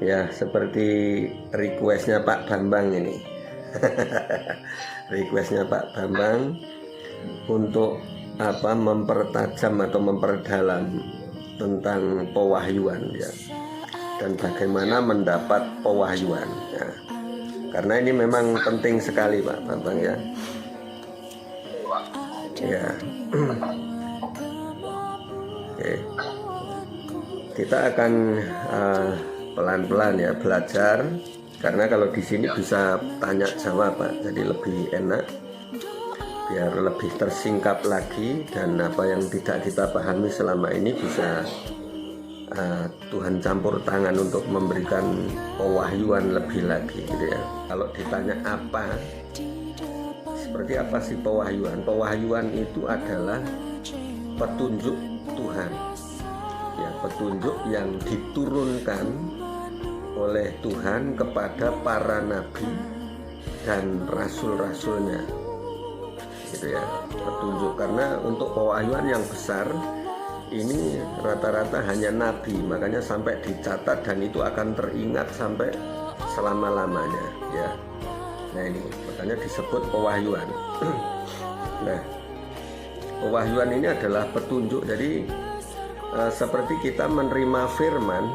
Ya, seperti requestnya Pak Bambang ini. Requestnya Pak Bambang untuk mempertajam atau memperdalam tentang pewahyuan ya, dan bagaimana mendapat pewahyuan ya. Karena ini memang penting sekali Pak Bambang ya. Ya. Oke. Kita akan pelan-pelan ya belajar, karena kalau di sini bisa tanya jawab Pak, jadi lebih enak, biar lebih tersingkap lagi, dan apa yang tidak kita pahami selama ini bisa Tuhan campur tangan untuk memberikan pewahyuan lebih lagi gitu ya. Kalau ditanya apa, seperti apa sih pewahyuan? Pewahyuan itu adalah petunjuk Tuhan ya, petunjuk yang diturunkan oleh Tuhan kepada para nabi dan rasul-rasulnya gitu ya. Petunjuk, karena untuk pewahyuan yang besar ini rata-rata hanya nabi, makanya sampai dicatat dan itu akan teringat sampai selama-lamanya ya. Nah ini makanya disebut pewahyuan. Nah, pewahyuan ini adalah petunjuk. Jadi seperti kita menerima firman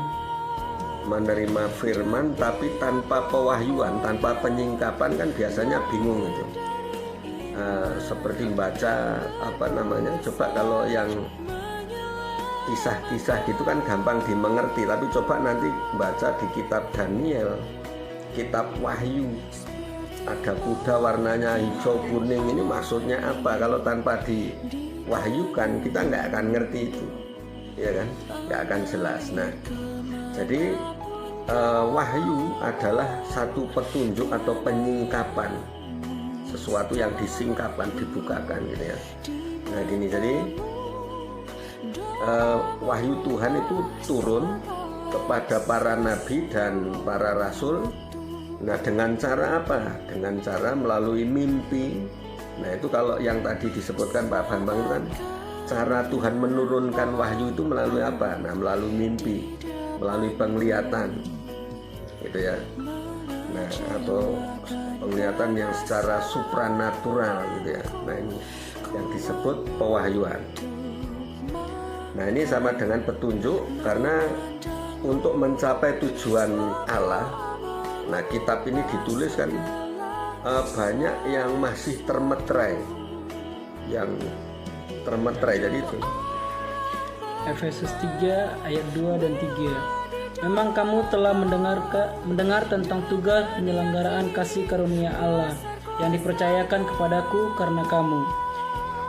tapi tanpa pewahyuan, tanpa penyingkapan, kan biasanya bingung itu. Seperti membaca coba kalau yang kisah-kisah gitu kan gampang dimengerti, tapi coba nanti baca di kitab Daniel, kitab Wahyu, ada kuda warnanya hijau kuning, ini maksudnya apa? Kalau tanpa diwahyukan kita nggak akan ngerti itu ya kan, nggak akan jelas. Nah jadi wahyu adalah satu petunjuk atau penyingkapan, sesuatu yang disingkapkan, dibukakan gitu ya. Nah gini, jadi wahyu Tuhan itu turun kepada para nabi dan para rasul. Nah dengan cara apa? Dengan cara melalui mimpi. Nah itu kalau yang tadi disebutkan Pak Bambang itu kan, cara Tuhan menurunkan wahyu itu melalui apa? Nah melalui mimpi, melalui penglihatan gitu ya. Nah atau penglihatan yang secara supranatural gitu ya. Nah ini yang disebut pewahyuan. Nah ini sama dengan petunjuk, karena untuk mencapai tujuan Allah, nah kitab ini ditulis kan banyak yang masih termeterai, jadi itu Efesus 3 ayat 2 dan 3. Memang kamu telah mendengar tentang tugas penyelenggaraan kasih karunia Allah yang dipercayakan kepadaku karena kamu,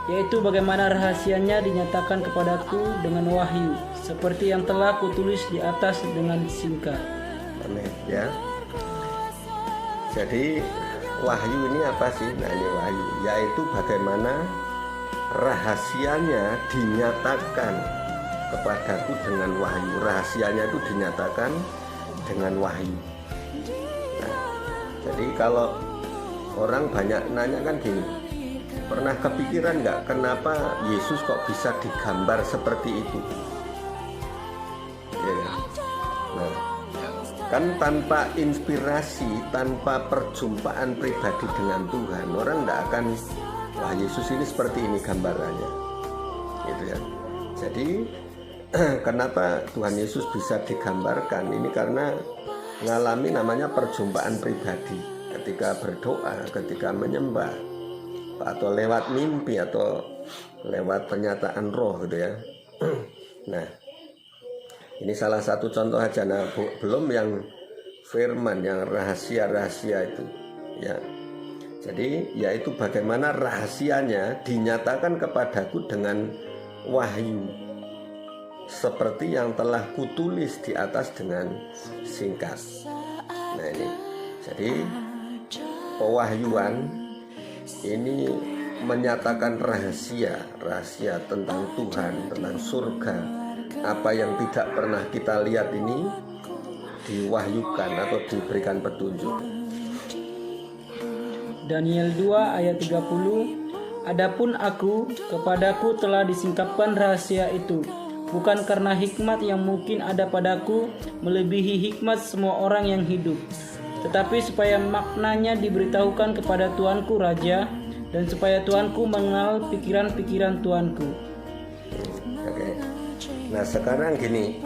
yaitu bagaimana rahasianya dinyatakan kepadaku dengan wahyu, seperti yang telah kutulis di atas dengan singkat. Amin ya. Jadi wahyu ini apa sih? Nah ini wahyu, yaitu bagaimana rahasianya dinyatakan kepadaku dengan wahyu. Rahasianya itu dinyatakan dengan wahyu. Nah, jadi kalau orang banyak nanya kan gini, pernah kepikiran nggak kenapa Yesus kok bisa digambar seperti itu? Ya, nah, kan tanpa inspirasi, tanpa perjumpaan pribadi dengan Tuhan, orang nggak akan, wah Yesus ini seperti ini gambarannya, gitu ya. Jadi kenapa Tuhan Yesus bisa digambarkan? Ini karena ngalami namanya perjumpaan pribadi, ketika berdoa, ketika menyembah, atau lewat mimpi, atau lewat penyataan roh gitu ya. Nah ini salah satu contoh aja. Nah belum yang firman, yang rahasia-rahasia itu ya. Jadi yaitu bagaimana rahasianya dinyatakan kepadaku dengan wahyu, seperti yang telah kutulis di atas dengan singkat. Nah ini, jadi pewahyuan ini menyatakan rahasia tentang Tuhan, tentang surga. Apa yang tidak pernah kita lihat ini diwahyukan atau diberikan petunjuk. Daniel 2 ayat 30. Adapun kepadaku telah disingkapkan rahasia itu, bukan karena hikmat yang mungkin ada padaku melebihi hikmat semua orang yang hidup, tetapi supaya maknanya diberitahukan kepada Tuanku Raja, dan supaya Tuanku mengenal pikiran-pikiran Tuanku. Oke. Nah sekarang gini,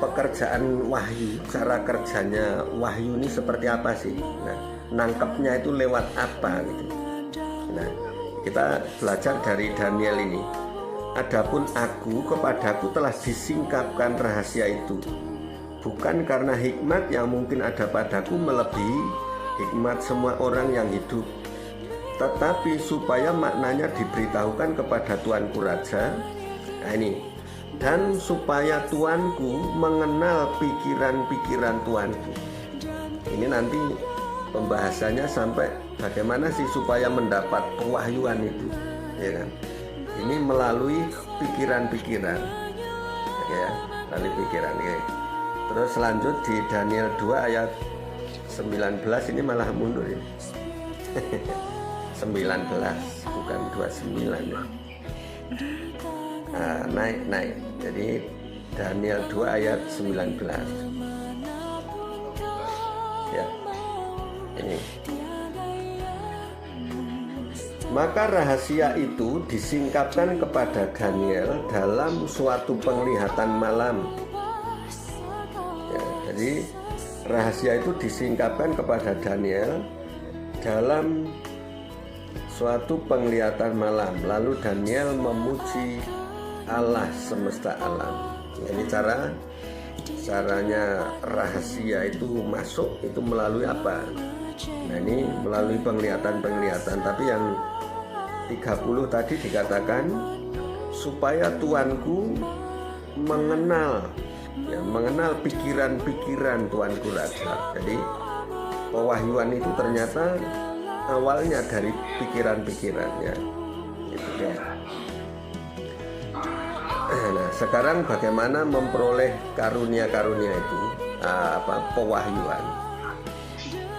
pekerjaan wahyu, cara kerjanya wahyu ini seperti apa sih? Nah, nangkepnya itu lewat apa gitu? Nah, kita belajar dari Daniel ini. Adapun kepadaku telah disingkapkan rahasia itu, bukan karena hikmat yang mungkin ada padaku melebihi hikmat semua orang yang hidup, tetapi supaya maknanya diberitahukan kepada Tuanku Raja. Nah ini, dan supaya Tuanku mengenal pikiran-pikiran Tuanku. Ini nanti pembahasannya sampai bagaimana sih supaya mendapat pewahyuan itu, ya kan? Ini melalui pikiran-pikiran, ya, melalui pikiran. Ya. Terus lanjut di Daniel 2 ayat 19, ini malah mundur ini. 19 bukan 29 ya. Nah, naik. Jadi Daniel 2 ayat 19. Ya. Ini. Maka rahasia itu disingkapkan kepada Daniel dalam suatu penglihatan malam. Ya, jadi rahasia itu disingkapkan kepada Daniel dalam suatu penglihatan malam. Lalu Daniel memuji Allah semesta alam. Ini caranya rahasia itu masuk itu melalui apa? Nah ini melalui penglihatan. Tapi yang 30 tadi dikatakan supaya Tuanku mengenal pikiran-pikiran Tuanku Raja. Jadi pewahyuan itu ternyata awalnya dari pikiran-pikirannya gitu ya. Nah sekarang bagaimana memperoleh karunia-karunia itu, pewahyuan,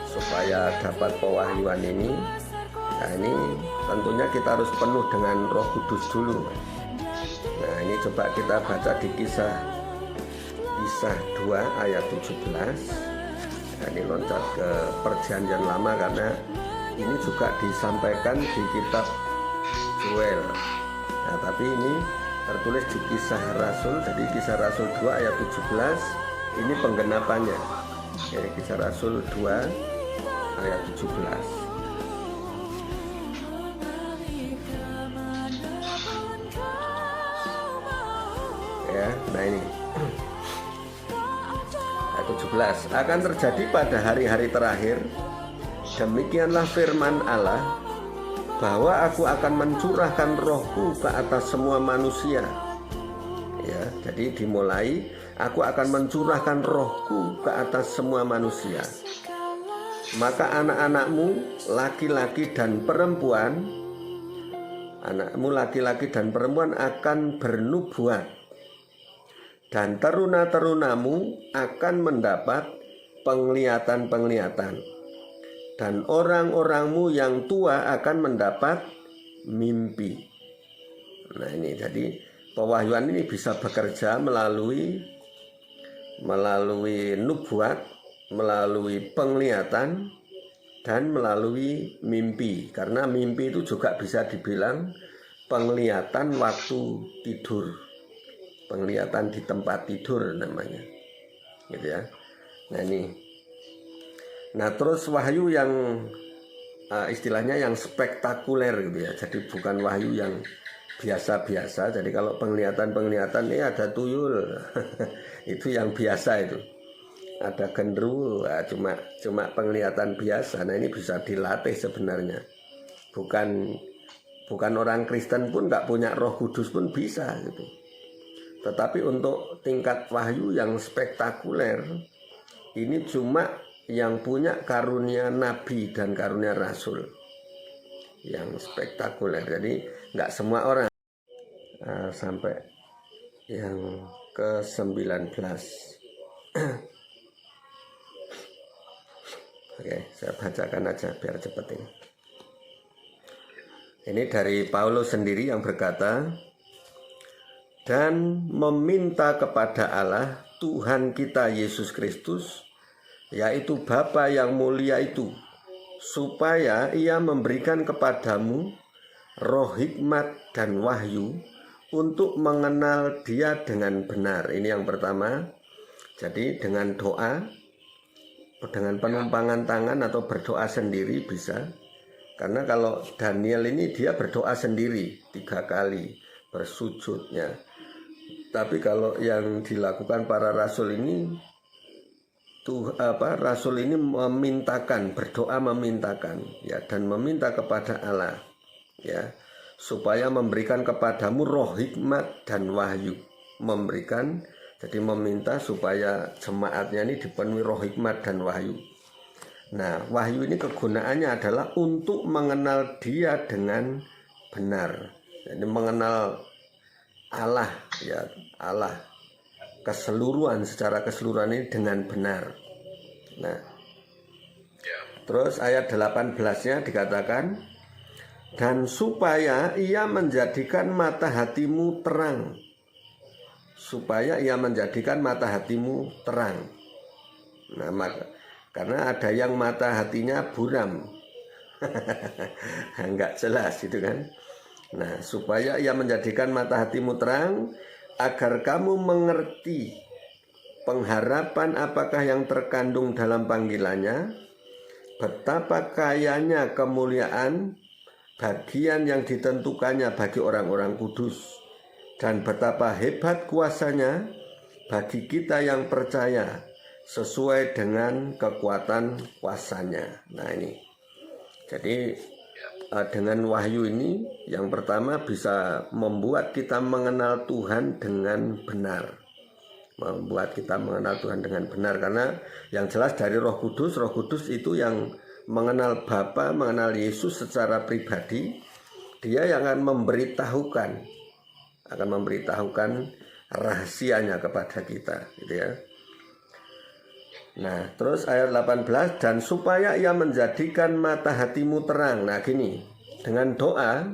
supaya dapat pewahyuan ini. Nah ini tentunya kita harus penuh dengan Roh Kudus dulu. Nah ini coba kita baca di kisah 2 ayat 17. Nah, ini loncat ke Perjanjian Lama karena ini juga disampaikan di kitab Joel. Nah tapi ini tertulis di Kisah Rasul. Jadi Kisah Rasul 2 ayat 17 ini penggenapannya. Jadi Kisah Rasul 2 ayat 17. Ya, nah ini ayat 17. Akan terjadi pada hari-hari terakhir, demikianlah firman Allah, bahwa aku akan mencurahkan rohku ke atas semua manusia. Ya, jadi dimulai, aku akan mencurahkan rohku ke atas semua manusia. Maka anak-anakmu laki-laki dan perempuan, akan bernubuat, dan teruna-terunamu akan mendapat penglihatan-penglihatan, dan orang-orangmu yang tua akan mendapat mimpi. Nah ini jadi pewahyuan ini bisa bekerja melalui nubuat, melalui penglihatan, dan melalui mimpi. Karena mimpi itu juga bisa dibilang penglihatan waktu tidur, penglihatan di tempat tidur namanya, gitu ya. Nah ini, nah terus wahyu yang istilahnya yang spektakuler gitu ya. Jadi bukan wahyu yang biasa-biasa. Jadi kalau penglihatan ini ada tuyul, itu yang biasa itu. Ada genderuwo, cuma penglihatan biasa. Nah ini bisa dilatih sebenarnya. Bukan orang Kristen pun nggak punya Roh Kudus pun bisa gitu. Tetapi untuk tingkat wahyu yang spektakuler, ini cuma yang punya karunia nabi dan karunia rasul yang spektakuler. Jadi nggak semua orang. Sampai yang ke-19. Oke, saya bacakan aja biar cepet ini. Ini dari Paulus sendiri yang berkata, dan meminta kepada Allah Tuhan kita Yesus Kristus, yaitu Bapa yang mulia itu, supaya Ia memberikan kepadamu roh hikmat dan wahyu untuk mengenal Dia dengan benar. Ini yang pertama. Jadi dengan doa, dengan penumpangan tangan atau berdoa sendiri bisa. Karena kalau Daniel ini dia berdoa sendiri 3 kali bersujudnya. Tapi kalau yang dilakukan para rasul ini rasul ini memintakan, berdoa memintakan ya, dan meminta kepada Allah ya, supaya memberikan kepadamu roh hikmat dan wahyu. Memberikan, jadi meminta supaya jemaatnya ini dipenuhi roh hikmat dan wahyu. Nah, wahyu ini kegunaannya adalah untuk mengenal Dia dengan benar. Jadi mengenal Allah ya, Allah keseluruhan, secara keseluruhan ini dengan benar. Nah, terus ayat 18-nya dikatakan, dan supaya Ia menjadikan mata hatimu terang. Supaya Ia menjadikan mata hatimu terang. Nah, karena ada yang mata hatinya buram. Enggak jelas itu kan. Nah, supaya Ia menjadikan mata hatimu terang, agar kamu mengerti pengharapan apakah yang terkandung dalam panggilannya, betapa kayanya kemuliaan bagian yang ditentukannya bagi orang-orang kudus, dan betapa hebat kuasanya bagi kita yang percaya sesuai dengan kekuatan kuasanya. Nah ini, jadi dengan wahyu ini yang pertama bisa membuat kita mengenal Tuhan dengan benar. Membuat kita mengenal Tuhan dengan benar, karena yang jelas dari Roh Kudus itu yang mengenal Bapa, mengenal Yesus secara pribadi. Dia yang akan memberitahukan rahasianya kepada kita, gitu ya. Nah, terus ayat 18, dan supaya Ia menjadikan mata hatimu terang. Nah, gini, dengan doa,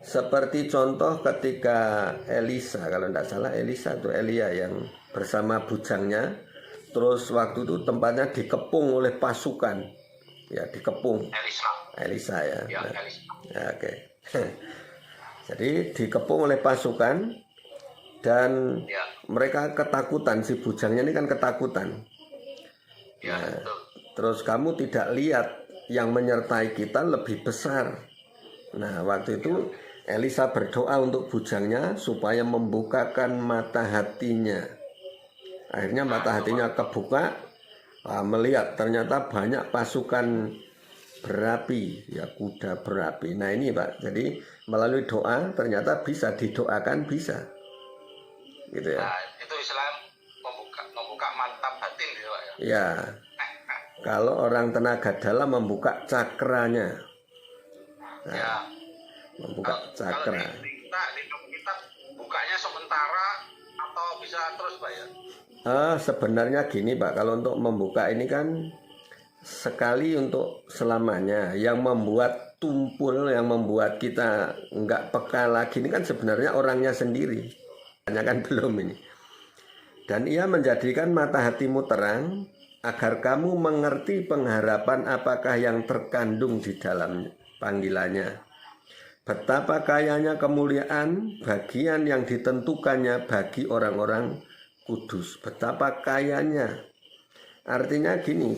seperti contoh ketika Elisa, kalau tidak salah Elisa atau Elia yang bersama bujangnya, terus waktu itu tempatnya dikepung oleh pasukan, ya dikepung. Elisa ya. Nah, ya, oke. Jadi dikepung oleh pasukan. Dan mereka ketakutan, si bujangnya ini kan ketakutan. Nah, terus kamu tidak lihat yang menyertai kita lebih besar. Nah, waktu itu Elisa berdoa untuk bujangnya supaya membukakan mata hatinya. Akhirnya mata hatinya kebuka, melihat ternyata banyak pasukan berapi, ya kuda berapi. Nah ini Pak, jadi melalui doa ternyata bisa didoakan, bisa. Gitu ya. Nah, itu Islam membuka mata batin gitu Pak ya. Ya. Kalau orang tenaga dalam membuka cakranya. Nah, ya. Membuka cakra. Kalau kita bukanya sementara atau bisa terus Pak ya? Sebenarnya gini Pak, kalau untuk membuka ini kan sekali untuk selamanya. Yang membuat tumpul, yang membuat kita nggak peka lagi ini kan sebenarnya orangnya sendiri. Hanya kan belum ini. Dan Ia menjadikan mata hatimu terang, agar kamu mengerti pengharapan apakah yang terkandung di dalam panggilannya. Betapa kayanya kemuliaan bagian yang ditentukannya bagi orang-orang kudus. Betapa kayanya. Artinya gini,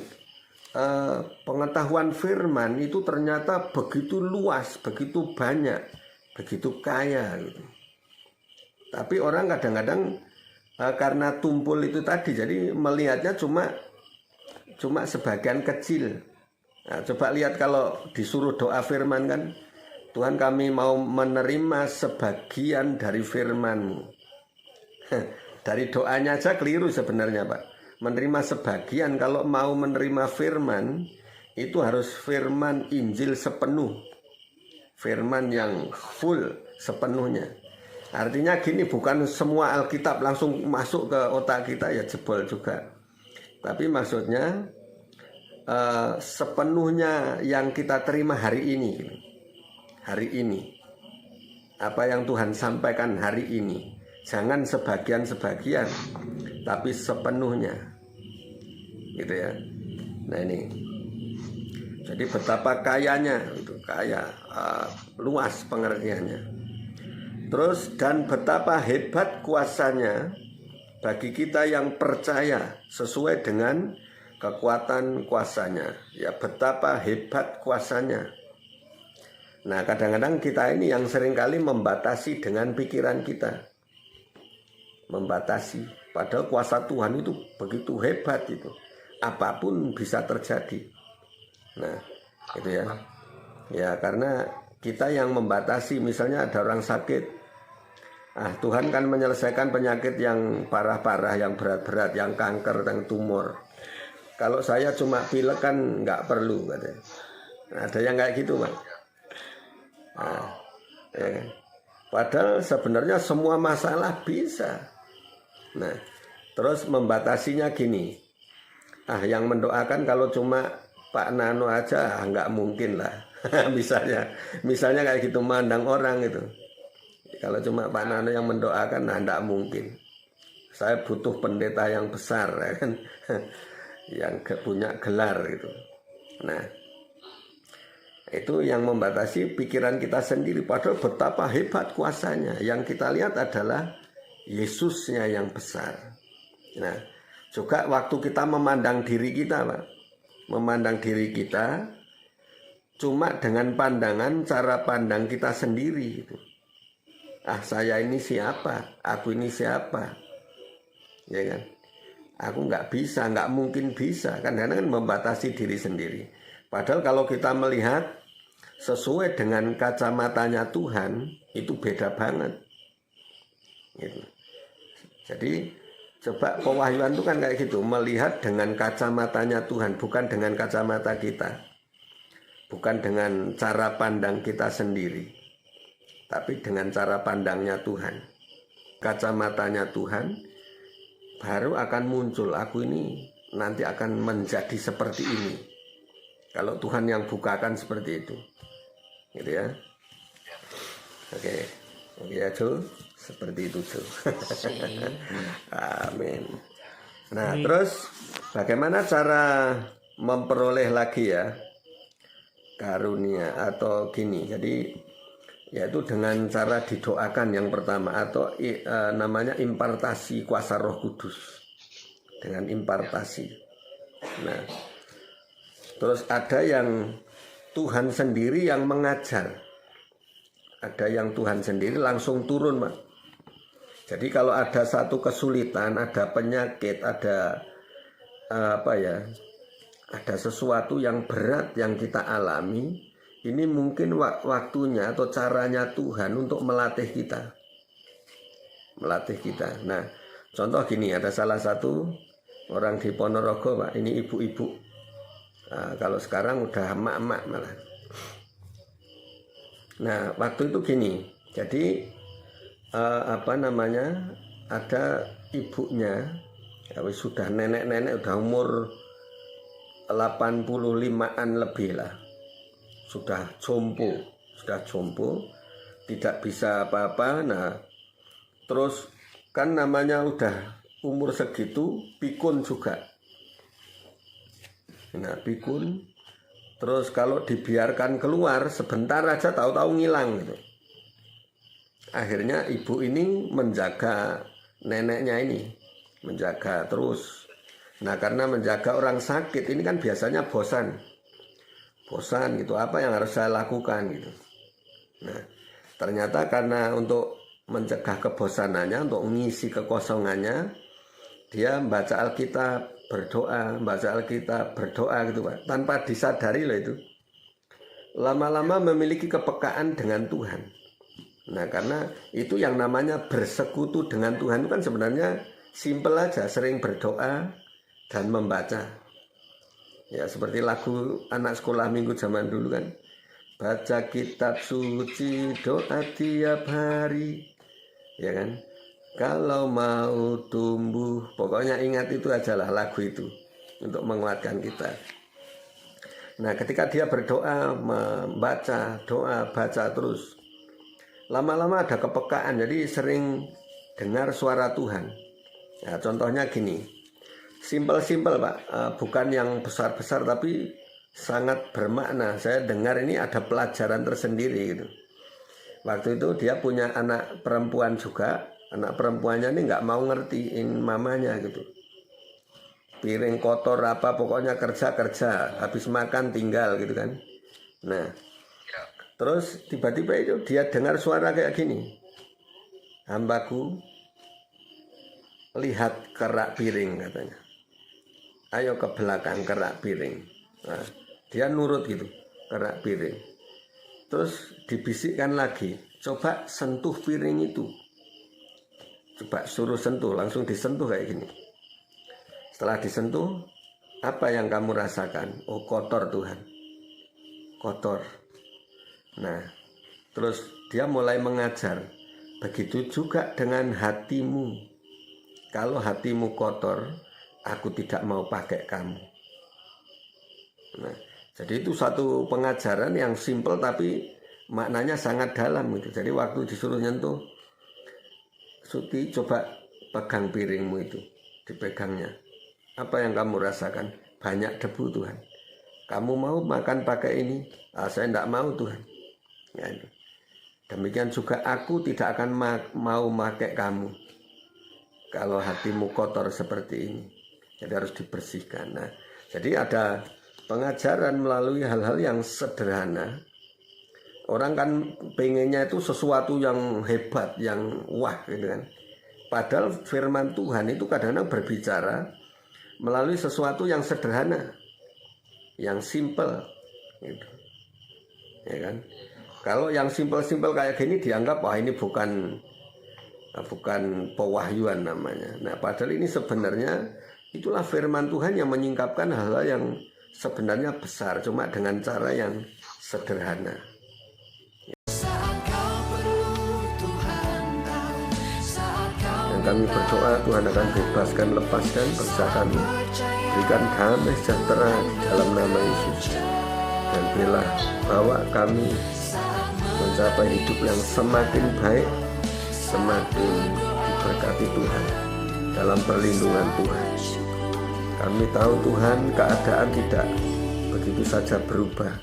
pengetahuan firman itu ternyata begitu luas, begitu banyak, begitu kaya gitu. Tapi orang kadang-kadang karena tumpul itu tadi, jadi melihatnya cuma sebagian kecil. Nah, coba lihat kalau disuruh doa firman kan, Tuhan kami mau menerima sebagian dari firman-Mu. Dari doanya aja keliru sebenarnya Pak. Menerima sebagian, kalau mau menerima firman, itu harus firman Injil sepenuh. Firman yang full sepenuhnya. Artinya gini, bukan semua Alkitab langsung masuk ke otak kita, ya jebol juga. Tapi maksudnya sepenuhnya yang kita terima hari ini. apa yang Tuhan sampaikan hari ini. Jangan sebagian-sebagian, tapi sepenuhnya. Gitu ya. Nah ini. Jadi betapa kayanya, itu kaya, luas pengertiannya. Terus dan betapa hebat kuasanya bagi kita yang percaya sesuai dengan kekuatan kuasanya. Ya, betapa hebat kuasanya. Nah, kadang-kadang kita ini yang seringkali membatasi dengan pikiran kita. Membatasi. Padahal kuasa Tuhan itu begitu hebat itu. Apapun bisa terjadi. Nah, itu ya. Ya, karena kita yang membatasi, misalnya ada orang sakit. Tuhan kan menyelesaikan penyakit yang parah-parah, yang berat-berat, yang kanker, yang tumor. Kalau saya cuma pilek kan nggak perlu katanya. Ada yang kayak gitu, Mas. Ya kan? Padahal sebenarnya semua masalah bisa. Nah, terus membatasinya gini. Yang mendoakan kalau cuma Pak Nano aja nggak mungkin lah. misalnya kayak gitu mandang orang itu. Kalau cuma Pak Nano yang mendoakan, nggak mungkin. Saya butuh pendeta yang besar, ya kan? Yang punya gelar gitu. Nah, itu yang membatasi pikiran kita sendiri. Padahal betapa hebat kuasanya. Yang kita lihat adalah Yesusnya yang besar. Nah, juga waktu kita memandang diri kita, Pak. Memandang diri kita cuma dengan pandangan, cara pandang kita sendiri gitu. Saya ini siapa? Aku ini siapa? Ya kan? Aku nggak bisa, nggak mungkin bisa. Karena kan membatasi diri sendiri. Padahal kalau kita melihat sesuai dengan kacamatanya Tuhan, itu beda banget. Gitu. Jadi coba pewahyuan itu kan kayak gitu. Melihat dengan kacamatanya Tuhan, bukan dengan kacamata kita. Bukan dengan cara pandang kita sendiri. Tapi dengan cara pandangnya Tuhan. Kacamatanya Tuhan, baru akan muncul, aku ini nanti akan menjadi seperti ini. Kalau Tuhan yang bukakan seperti itu. Gitu ya. Oke ya, Jo. Seperti itu, Jo. Amin. Nah, terus bagaimana cara memperoleh lagi ya karunia atau gini. Jadi yaitu dengan cara didoakan yang pertama, atau namanya impartasi kuasa Roh Kudus. Dengan impartasi. Nah, terus ada yang Tuhan sendiri yang mengajar. Ada yang Tuhan sendiri langsung turun, Pak. Jadi kalau ada satu kesulitan, ada penyakit, ada ada sesuatu yang berat yang kita alami, ini mungkin waktunya atau caranya Tuhan untuk melatih kita. Melatih kita. Nah, contoh gini, ada salah satu orang di Ponorogo, Pak. Ini ibu-ibu. Kalau sekarang udah emak-emak malah. Nah, waktu itu gini. Jadi ada ibunya, sudah nenek-nenek, udah umur 85-an lebih lah. Sudah jompo, tidak bisa apa-apa. Nah, terus kan namanya udah umur segitu, pikun juga. Nah, pikun. Terus kalau dibiarkan keluar sebentar aja tahu-tahu ngilang gitu. Akhirnya ibu ini menjaga neneknya ini, menjaga terus. Nah, karena menjaga orang sakit ini kan biasanya bosan gitu, apa yang harus saya lakukan gitu. Nah, ternyata karena untuk mencegah kebosanannya, untuk mengisi kekosongannya, dia membaca Alkitab, berdoa gitu, Pak, tanpa disadari loh itu. Lama-lama memiliki kepekaan dengan Tuhan. Nah, karena itu yang namanya bersekutu dengan Tuhan itu kan sebenarnya simpel aja, sering berdoa dan membaca. Ya, seperti lagu anak sekolah minggu zaman dulu kan. Baca kitab suci, doa tiap hari. Ya kan? Kalau mau tumbuh, pokoknya ingat itu ajalah lagu itu untuk menguatkan kita. Nah, ketika dia berdoa, membaca, baca terus. lama-lama ada kepekaan, jadi sering dengar suara Tuhan. Ya, contohnya gini, simpel-simpel Pak, bukan yang besar-besar tapi sangat bermakna. Saya dengar ini ada pelajaran tersendiri gitu. Waktu itu dia punya anak perempuan juga, anak perempuannya ini nggak mau ngertiin mamanya gitu. Piring kotor apa, pokoknya kerja, habis makan tinggal gitu kan. Nah, terus tiba-tiba itu dia dengar suara kayak gini, hambaku lihat kerak piring katanya, ayo ke belakang kerak piring. Nah, dia nurut gitu, kerak piring. Terus dibisikkan lagi, coba sentuh piring itu, coba suruh sentuh, langsung disentuh kayak gini. Setelah disentuh, apa yang kamu rasakan? Oh, kotor Tuhan, kotor. Nah, terus dia mulai mengajar, begitu juga dengan hatimu. Kalau hatimu kotor, aku tidak mau pakai kamu. Nah, jadi itu satu pengajaran yang simpel tapi maknanya sangat dalam gitu. Jadi waktu disuruh nyentuh, Suti coba pegang piringmu itu, dipegangnya. Apa yang kamu rasakan? Banyak debu Tuhan. Kamu mau makan pakai ini? Saya tidak mau Tuhan. Ya, itu. Demikian juga aku tidak akan mau pakai kamu kalau hatimu kotor seperti ini. Jadi harus dibersihkan. Nah, jadi ada pengajaran melalui hal-hal yang sederhana. Orang kan pengennya itu sesuatu yang hebat, yang wah gitu kan. Padahal firman Tuhan itu kadang-kadang berbicara melalui sesuatu yang sederhana, yang simple gitu. Ya kan? Kalau yang simpel-simpel kayak gini dianggap wah ini bukan pewahyuan namanya. Nah, padahal ini sebenarnya itulah firman Tuhan yang menyingkapkan hal-hal yang sebenarnya besar, cuma dengan cara yang sederhana. Dan kami berdoa Tuhan akan bebaskan, lepaskan bangsa kami, berikan damai sejahtera di dalam nama Yesus, dan biarlah bawa kami mencapai hidup yang semakin baik, semakin diberkati Tuhan dalam perlindungan Tuhan. Kami tahu Tuhan keadaan tidak begitu saja berubah,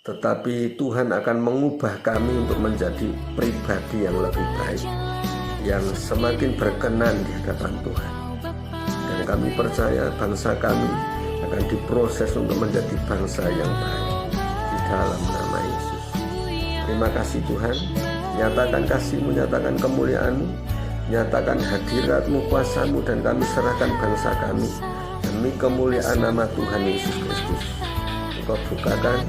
tetapi Tuhan akan mengubah kami untuk menjadi pribadi yang lebih baik, yang semakin berkenan di hadapan Tuhan. Dan kami percaya bangsa kami akan diproses untuk menjadi bangsa yang baik di dalam nama Yesus. Terima kasih Tuhan, nyatakan kasih-Mu, nyatakan kemuliaan-Mu, nyatakan hadirat-Mu, kuasa-Mu, dan kami serahkan bangsa kami demi kemuliaan nama Tuhan Yesus Kristus. Engkau bukakan,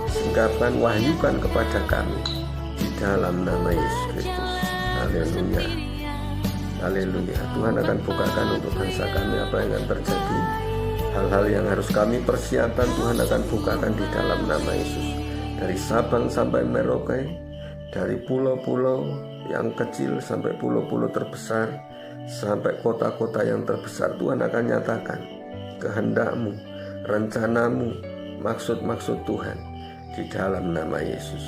singkapkan, wahyukan kepada kami di dalam nama Yesus Kristus. Haleluya, haleluya. Tuhan akan bukakan untuk bangsa kami apa yang akan terjadi, hal-hal yang harus kami persiapkan. Tuhan akan bukakan di dalam nama Yesus. Dari Sabang sampai Merauke, dari pulau-pulau yang kecil sampai pulau-pulau terbesar, sampai kota-kota yang terbesar, Tuhan akan nyatakan kehendak-Mu, rencana-Mu, maksud-maksud Tuhan di dalam nama Yesus.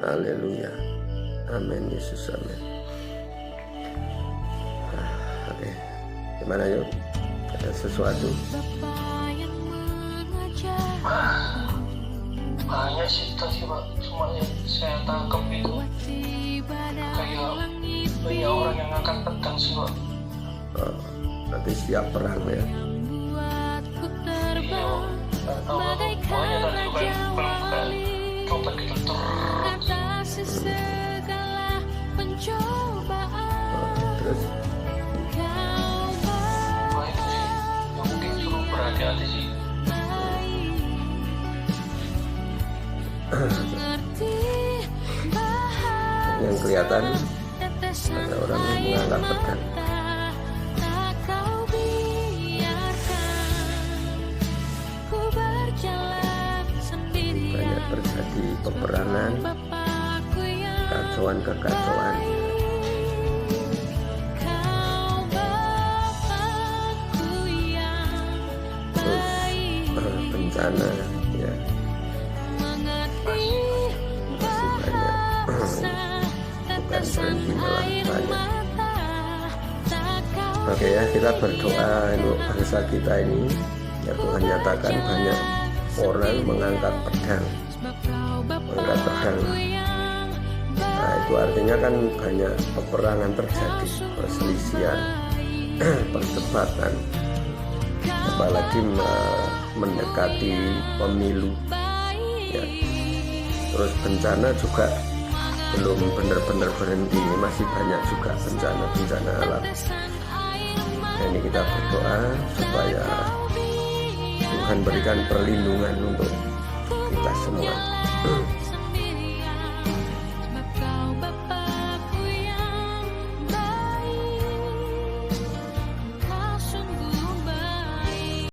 Haleluya, amin Yesus, amin. Oke, gimana yuk? Ada sesuatu? Banyak sih tadi Pak, cuma yang saya tangkap itu kayak banyak orang yang angkat pedang sih Pak. Nanti siap perang ya. Iya, nggak tahu apa. Pokoknya tadi itu kayak copet gitu terus. Terus? Wah itu sih, ya mungkin suruh berhati-hati sih. Yang kelihatan ada orang yang mengangkat pedang. Banyak terjadi peperangan, kekacauan. Terus bencana ya. Masih banyak Oke ya, kita berdoa untuk bangsa kita ini. Ya Tuhan, nyatakan banyak orang mengangkat pedang. Nah itu artinya kan banyak peperangan terjadi, perselisihan, perdebatan, apalagi mendekati pemilu ya. Terus bencana juga belum benar-benar berhenti, masih banyak juga bencana alam. Nah, ini kita berdoa supaya Tuhan berikan perlindungan untuk kita semua.